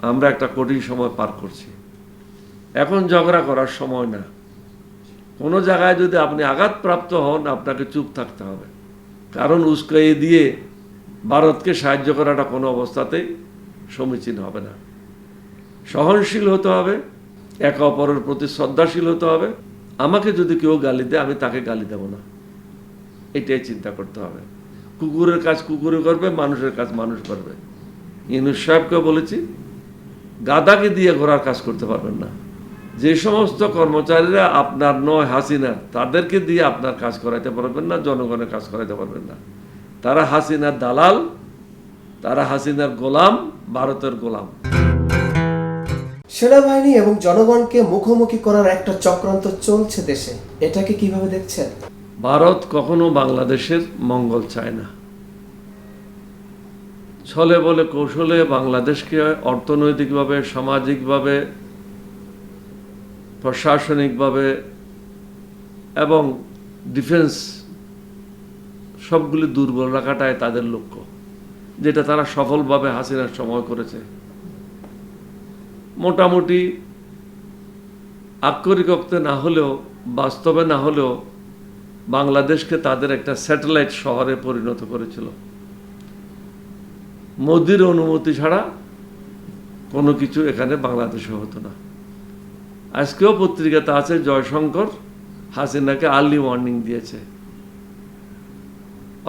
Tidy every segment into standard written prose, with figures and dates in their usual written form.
আমরা একটা কঠিন সময় পার করছি। এখন ঝগড়া করার সময় না। কোনো জায়গায় যদি আপনি আঘাতপ্রাপ্ত হন, আপনাকে চুপ থাকতে হবে। কারণ উস্কাইয়ে দিয়ে ভারতকে সাহায্য করাটা কোনো অবস্থাতেই সমীচীন হবে না। সহনশীল হতে হবে, একে অপরের প্রতি শ্রদ্ধাশীল হতে হবে। আমাকে যদি কেউ গালি দেয়, আমি তাকে গালি দেব না, এটাই চিন্তা করতে হবে। কুকুরের কাজ কুকুরে করবে, মানুষের কাজ মানুষ করবে। ইউনূস সাহেবকে বলেছি, গাদাকে দিয়ে ঘোড়ার কাজ করতে পারবেন না। যে সমস্ত কর্মচারীরা আপনার নয়, হাসিনার, তাদেরকে দিয়ে আপনার কাজ করাইতে পারবেন না, জনগণের কাজ করাইতে পারবেন না। তারা হাসিনার দালাল, তারা হাসিনার গোলাম, ভারতের গোলাম। সেনাবাহিনী এবং জনগণকে মুখোমুখি করার একটা চক্রান্ত চলছে দেশে, এটাকে কিভাবে দেখছেন? ভারত কখনো বাংলাদেশের মঙ্গল চায় না। ছলে বলে কৌশলে বাংলাদেশকে অর্থনৈতিকভাবে, সামাজিকভাবে, প্রশাসনিকভাবে এবং ডিফেন্স সবগুলি দুর্বল রাখাটাই তাদের লক্ষ্য, যেটা তারা সফলভাবে হাসিনার সময় করেছে। মোটামুটি আক্ষরিক অর্থে না হলেও, বাস্তবে না হলেও, বাংলাদেশকে তাদের একটা স্যাটেলাইট শহরে পরিণত করেছিল। মোদির অনুমতি ছাড়া কোনো কিছু এখানে বাংলাদেশে হতো না। আজকেও পত্রিকাতে আছে, জয়শঙ্কর হাসিনাকে আর্লি ওয়ার্নিং দিয়েছে,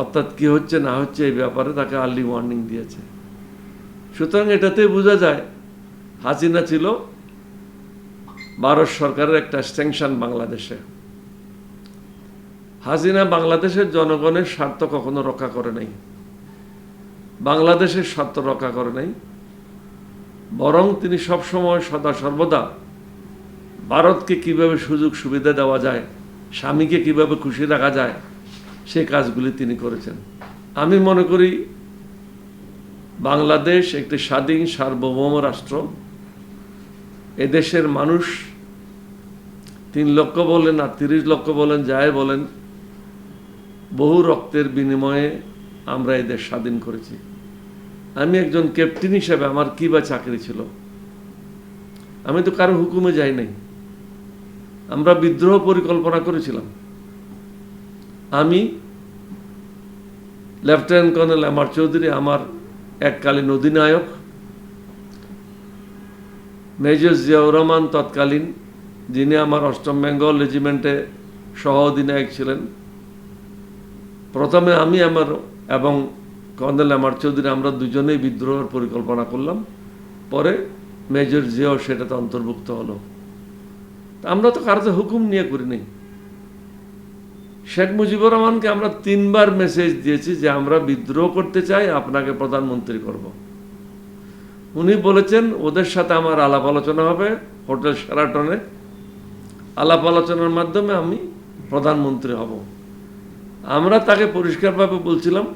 অর্থাৎ কি হচ্ছে না হচ্ছে এই ব্যাপারে তাকে আর্লি ওয়ার্নিং দিয়েছে। সুতরাং এটাতেই বোঝা যায় হাসিনা ছিল ভারত সরকারের একটা স্যাংশন বাংলাদেশে। হাসিনা বাংলাদেশের জনগণের স্বার্থ কখনো রক্ষা করে নাই, বাংলাদেশের স্বার্থ রক্ষা করে নাই, বরং তিনি সবসময় সদা সর্বদা ভারতকে কিভাবে সুযোগ সুবিধা দেওয়া যায়, স্বামীকে কিভাবে খুশি রাখা যায়, সেই কাজগুলি তিনি করেছেন। আমি মনে করি বাংলাদেশ একটি স্বাধীন সার্বভৌম রাষ্ট্র। এদেশের মানুষ 3 লক্ষ বলেন আর 30 লক্ষ বলেন, যাই বলেন, বহু রক্তের বিনিময়ে আমরা এদেশ স্বাধীন করেছি। আমি একজন ক্যাপ্টেন হিসেবে আমার কি বা চাকরি ছিল? আমি তো কারো হুকুমে যাই নাই। আমরা বিদ্রোহ পরিকল্পনা করেছিলাম। আমি, লেফটেন্যান্ট কর্নেল এম.আর. চৌধুরী আমার এককালীন অধিনায়ক, মেজর জিয়াউর রহমান তৎকালীন, যিনি আমার 8ম বেঙ্গল রেজিমেন্টে সহ অধিনায়ক ছিলেন। প্রথমে আমি এবং কর্নেল এম.আর. চৌধুরী আমরা দুজনেই বিদ্রোহের পরিকল্পনা করলাম। পরে মেজর জিয়াও সেটাতে অন্তর্ভুক্ত হলো। আমরা তো কারোতে হুকুম নিয়ে করিনি। শেখ মুজিবুর রহমানকে আমরা 3 বার মেসেজ দিয়েছি যে আমরা বিদ্রোহ করতে চাই, আপনাকে প্রধানমন্ত্রী করব। উনি বলেছেন ওদের সাথে আমার আলাপ আলোচনা হবে হোটেল শেরাটনে, আলাপ আলোচনার মাধ্যমে আমি প্রধানমন্ত্রী হব। আমরা তাকে পরিষ্কারভাবে বলছিলাম,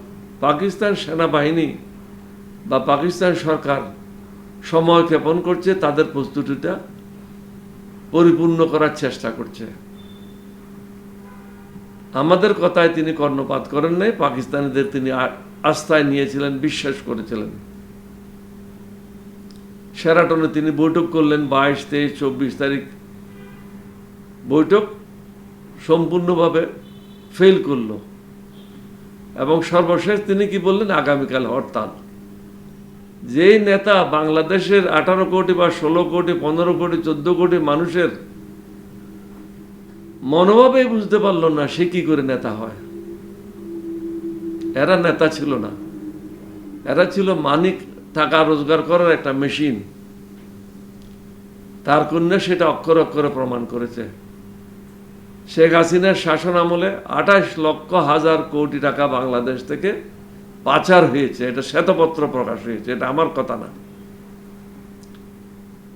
পাকিস্তান সেনাবাহিনী বা পাকিস্তান সরকার সময় ক্ষেপণ করছে, তাদের প্রস্তুতিটা পরিপূর্ণ করার চেষ্টা করছে। আমাদের কথায় তিনি কর্ণপাত করেন নাই, পাকিস্তানিদের তিনি আস্থায় নিয়েছিলেন, বিশ্বাস করেছিলেন। শেরাটনে তিনি বৈঠক করলেন 22, 23, 24 তারিখ। বৈঠক সম্পূর্ণভাবে ফেল করলো এবং সর্বশেষ তিনি কি বললেন? আগামীকাল হরতাল। যেই নেতা বাংলাদেশের 18 কোটি বা 16 কোটি, 15 কোটি, 14 কোটি মানুষের মনোভাবে বুঝতে পারল না, সে কি করে নেতা হয়? এরা নেতা ছিল না, এরা ছিল মানিক, টাকা রোজগার করার একটা মেশিন। তার কন্যা সেটা অক্ষরে অক্ষরে প্রমাণ করেছে। শেখ হাসিনার শাসন আমলে 28 লক্ষ হাজার কোটি টাকা বাংলাদেশ থেকে পাচার হয়েছে, এটা শ্বেতপত্র প্রকাশ হয়েছে, এটা আমার কথা না।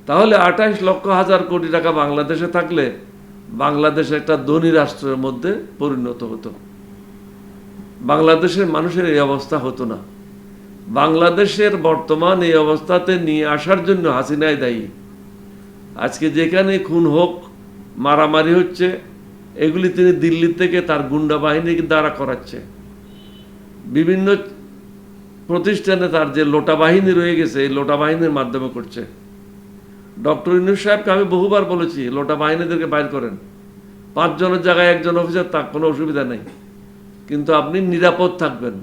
তাহলে 28 লক্ষ হাজার কোটি টাকা বাংলাদেশে থাকলে বাংলাদেশ একটা ধনী রাষ্ট্রের মধ্যে পরিণত হতো। বাংলাদেশের মানুষের এই অবস্থা হতো না। বাংলাদেশের বর্তমান এই অবস্থাতে নিয়ে আসার জন্য হাসিনাই দায়ী। আজকে যেখানে খুন হোক, মারামারি হচ্ছে, এগুলি তিনি দিল্লি থেকে তার গুন্ডা বাহিনী দ্বারা করাচ্ছে। বিভিন্ন প্রতিষ্ঠানে তার যে লোটা বাহিনী রয়ে গেছে এই লোটা বাহিনীর মাধ্যমে করছে। ডক্টর ইউনূস সাহেবকে আমি বহুবার বলেছি লোটা বাহিনীদেরকে বাইর করেন, 5 জনের জায়গায় 1 জন অফিসার থাক, কোনো অসুবিধা নেই, কিন্তু আপনি নিরাপদ থাকবেন।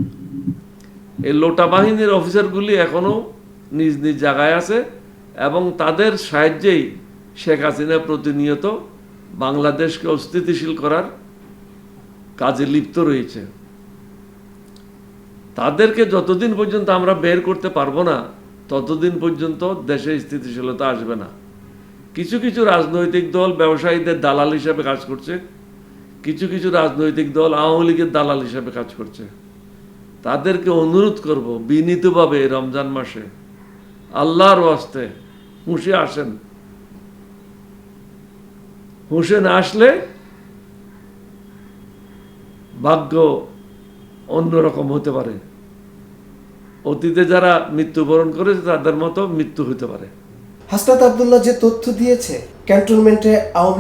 এই লোটা বাহিনীর অফিসারগুলি এখনো নিজ নিজ জায়গায় আছে এবং তাদের সাহায্যেই শেখ হাসিনা প্রতিনিয়ত বাংলাদেশকে অস্থিতিশীল করার কাজে লিপ্ত রয়েছে। তাদেরকে যতদিন পর্যন্ত আমরা বের করতে পারবো না ততদিন পর্যন্ত দেশে স্থিতিশীলতা আসবে না। কিছু কিছু রাজনৈতিক দল ব্যবসায়ীদের দালাল হিসেবে কাজ করছে, কিছু কিছু রাজনৈতিক দল আওয়ামী লীগের দালাল হিসেবে কাজ করছে। তাদেরকে অনুরোধ করব বিনীতভাবে রমজান মাসে আল্লাহর ওয়াস্তে হুঁশে আসেন। হুঁশে না আসলে ভাগ্য অন্যরকম হতে পারে। অতীতে যারা মৃত্যুবরণ করেছে তাদের মতো মৃত্যু হতে পারে। হাসনাত আব্দুল্লাহ যে তথ্য দিয়েছে ক্যান্টনমেন্ট আওয়ামী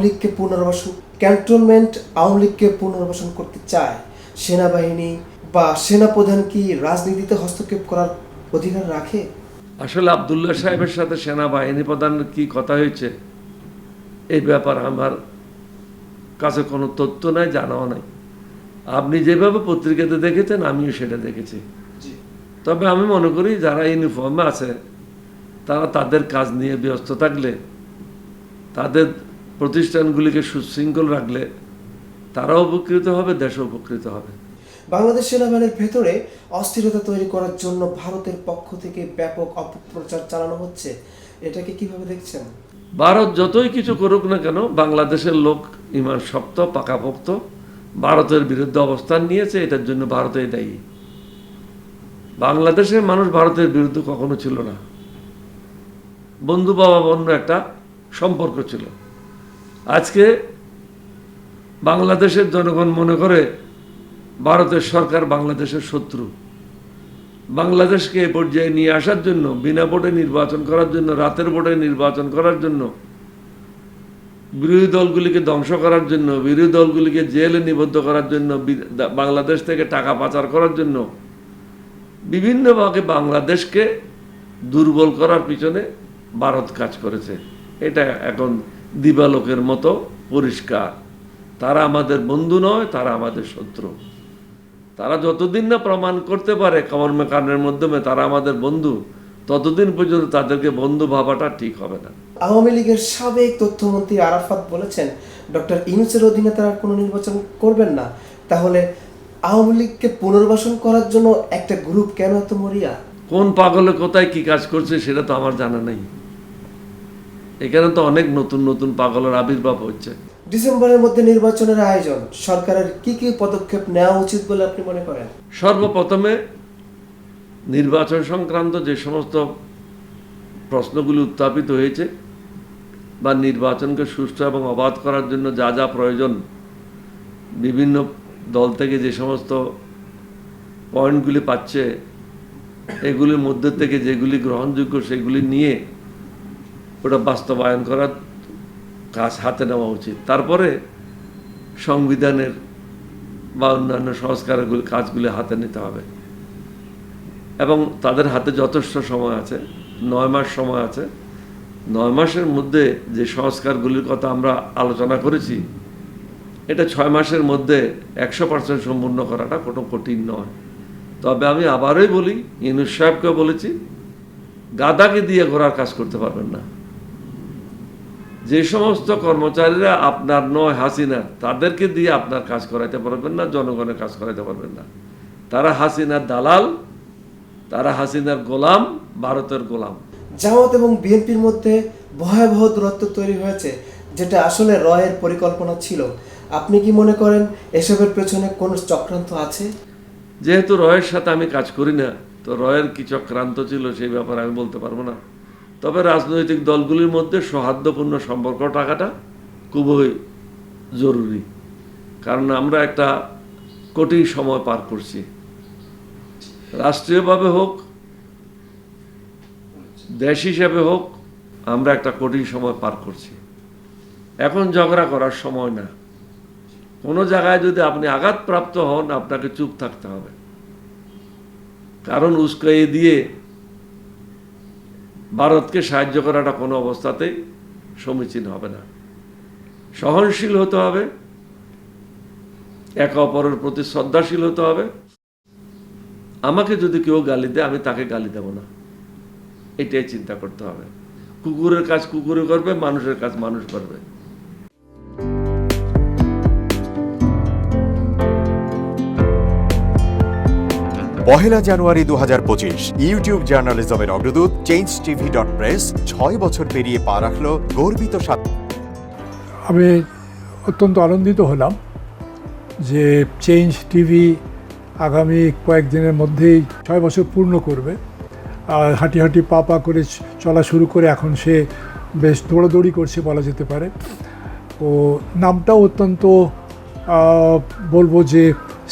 লীগকে পুনর্বাসন করতে চায়, সেনাবাহিনী বা সেনাপ্রধান কি রাজনীতিতে হস্তক্ষেপ করার অধিকার রাখে? আসলে আব্দুল্লাহ সাহেবের সাথে সেনাবাহিনী প্রধানের কি কথা হয়েছে এই ব্যাপার আমার কাছে কোনো তথ্য নাই, জানাও নাই। আপনি যেভাবে পত্রিকাতে দেখেছেন আমিও সেটা দেখেছি। তবে আমি মনে করি যারা ইউনিফর্মে আছে তারা তাদের কাজ নিয়ে ব্যস্ত থাকলে, তাদের প্রতিষ্ঠানগুলিকে সুশৃঙ্খল রাখলে তারাও উপকৃত হবে, দেশও উপকৃত হবে। বাংলাদেশ সেনাবাহিনীর ভেতরে অস্থিরতা তৈরি করার জন্য ভারতের পক্ষ থেকে ব্যাপক অপপ্রচার চালানো হচ্ছে, এটাকে কিভাবে দেখছেন? ভারত যতই কিছু করুক না কেন, বাংলাদেশের লোক ইমান শক্ত, পাকাপোক্ত, ভারতের বিরুদ্ধে অবস্থান নিয়েছে, এটার জন্য ভারতেই দায়ী। বাংলাদেশের মানুষ ভারতের বিরুদ্ধে কখনো ছিল না, বন্ধু বাবাবন্য একটা সম্পর্ক ছিল। আজকে বাংলাদেশের জনগণ মনে করে ভারতের সরকার বাংলাদেশের শত্রু। বাংলাদেশকে এ পর্যায়ে নিয়ে আসার জন্য, বিনা ভোটে নির্বাচন করার জন্য, রাতের ভোটে নির্বাচন করার জন্য, বিরোধী দলগুলিকে ধ্বংস করার জন্য, বিরোধী দলগুলিকে জেলে নিবদ্ধ করার জন্য, বাংলাদেশ থেকে টাকা পাচার করার জন্য, বিভিন্নভাবে বাংলাদেশকে দুর্বল করার পিছনে ভারত কাজ করেছে। এটা এখন দিবালোকের মতো পরিষ্কার। তারা আমাদের বন্ধু নয়, তারা আমাদের শত্রু। তারা যতদিন না প্রমাণ করতে পারে কর্মকাণ্ডের মাধ্যমে তারা আমাদের বন্ধু, ততদিন পর্যন্ত তাদেরকে বন্ধু ভাবাটা ঠিক হবে না। আওয়ামী লীগের সাবেক তথ্যমন্ত্রী আরাফাত বলেছেন ডক্টর ইউনূসের অধীনে তারা কোনো নির্বাচন করবেন না। তাহলে আওয়ামী লীগকে পুনর্বাসন করার জন্য একটা গ্রুপ কেন এত মরিয়া? কোন পাগলে কোথায় কি কাজ করছে সেটা তো আমার জানা নেই। এখানে তো অনেক নতুন নতুন পাগলের আবির্ভাব হচ্ছে। ডিসেম্বরের মধ্যে নির্বাচনের আয়োজন, সরকারের কি কি পদক্ষেপ নেওয়া উচিত বলে আপনি মনে করেন? সর্বপ্রথমে নির্বাচন সংক্রান্ত যে সমস্ত প্রশ্নগুলি উত্থাপিত হয়েছে বা নির্বাচনকে সুষ্ঠু এবং অবাধ করার জন্য যা যা প্রয়োজন, বিভিন্ন দল থেকে যে সমস্ত পয়েন্টগুলি পাচ্ছে, এগুলির মধ্যে থেকে যেগুলি গ্রহণযোগ্য সেগুলি নিয়ে ওটা বাস্তবায়ন করার কাজ হাতে নেওয়া উচিত। তারপরে সংবিধানের বা অন্যান্য সংস্কারের কাজগুলি হাতে নিতে হবে এবং তাদের হাতে যথেষ্ট সময় আছে, 9 মাস সময় আছে। 9 মাসের মধ্যে যে সংস্কারগুলির কথা আমরা আলোচনা করেছি, এটা 6 মাসের মধ্যে 100% সম্পূর্ণ করাটা কোনো কঠিন নয়। তবে আমি আবারই বলি, ইউনূস সাহেবকেও বলেছি, গাদাকে দিয়ে ঘোড়ার কাজ করতে পারবেন না। যে সমস্ত কর্মচারীরা আপনার নয় হাসিনার, তাদেরকে দিয়ে আপনার কাজ করাইতে পারবেন না, জনগণের কাজ করাইতে পারবেন না। তারা হাসিনার দালাল, তারা হাসিনার গোলাম, ভারতের গোলাম। জামাত এবং বিএনপির মধ্যে ভয়াবহ দূরত্ব তৈরি হয়েছে, যেটা আসলে রয়ের পরিকল্পনা ছিল। আপনি কি মনে করেন এসবের পেছনে কোনো চক্রান্ত আছে? যেহেতু রয়ের সাথে আমি কাজ করি না, তো রয়ের কি চক্রান্ত ছিল সেই ব্যাপারে আমি বলতে পারবো না। তবে রাজনৈতিক দলগুলির মধ্যে সৌহার্দ্যপূর্ণ সম্পর্ক থাকাটা খুবই জরুরি, কারণ আমরা একটা কঠিন সময় পার করছি। রাষ্ট্রীয়ভাবে হোক, দেশ হিসাবে হোক, আমরা একটা কঠিন সময় পার করছি। এখন ঝগড়া করার সময় না। কোনো জায়গায় যদি আপনি আঘাতপ্রাপ্ত হন, আপনাকে চুপ থাকতে হবে। কারণ উস্কাইয়ে দিয়ে ভারতকে সাহায্য করাটা কোনো অবস্থাতেই সমীচীন হবে না। সহনশীল হতে হবে, একে অপরের প্রতি শ্রদ্ধাশীল হতে হবে। আমাকে যদি কেউ গালি দেয় আমি তাকে গালি দেব না, এটাই চিন্তা করতে হবে। কুকুরের কাজ কুকুরে করবে, মানুষের কাজ মানুষ করবে। পহেলা জানুয়ারি 2025 ইউটিউব জার্নালিজমের অগ্রদূত changetv.press 6 বছর পেরিয়ে পা রাখল গর্বিত আমি অত্যন্ত আনন্দিত হলাম যে চেঞ্জ টিভি আগামী কয়েকদিনের মধ্যেই 6 বছর পূর্ণ করবে। আর হাঁটি হাঁটি পা পা করে চলা শুরু করে এখন সে বেশ দৌড়াদৌড়ি করছে বলা যেতে পারে। ও নামটাও অত্যন্ত বলবো যে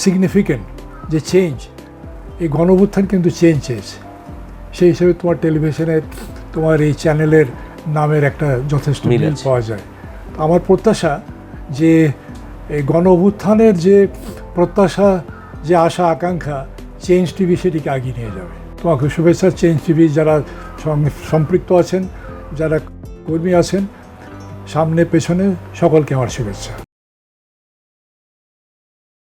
সিগনিফিকেন্ট, যে চেঞ্জ, এই গণঅভ্যুত্থান কিন্তু চেঞ্জ চেয়েছে। সেই হিসেবে তোমার টেলিভিশনের, তোমার এই চ্যানেলের নামের একটা যথেষ্ট মিল পাওয়া যায়। আমার প্রত্যাশা যে এই গণঅভ্যুত্থানের যে প্রত্যাশা, যে আশা আকাঙ্ক্ষা, চেঞ্জ টিভি সেটিকে এগিয়ে নিয়ে যাবে। তোমাকে শুভেচ্ছা। চেঞ্জ টিভি যারা সম্পৃক্ত আছেন, যারা কর্মী আছেন, সামনে পেছনে সকলকে আমার শুভেচ্ছা।